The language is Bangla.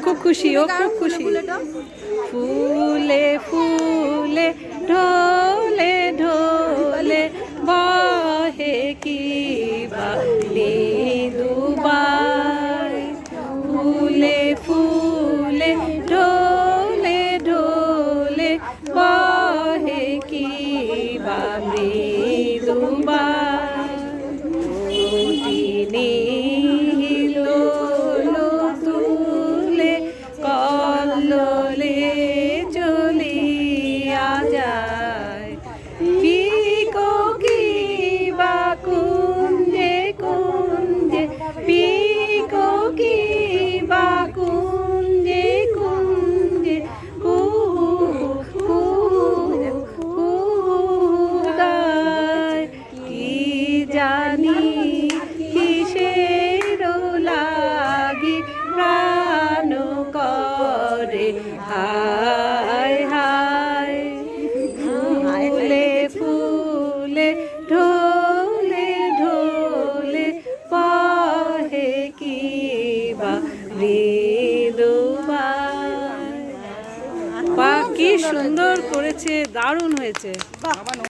খুব খুশি, ও খুব খুশি। ফুলে ফুলে ঢোলে ঢোলে বহে কি বালি দুবাই। ফুলে ফুলে ঢোলে ঢোলে বহে কি বালি দুবাই। নীলো তুলে কল্লোলে চলিয়া যায়। পিকো কি বা কুঞ্জে কুঞ্জে, পিকো কি বা কুঞ্জে কুঞ্জে, কুহু কুহু গায়। কি জানি কিসের লাগি প্রাণ করে হায় হায়। ফুলে ফুলে ঢোলে ঢোলে বহে কি বা মৃদুবাই। বাহ, কি সুন্দর করেছে, দারুণ হয়েছে।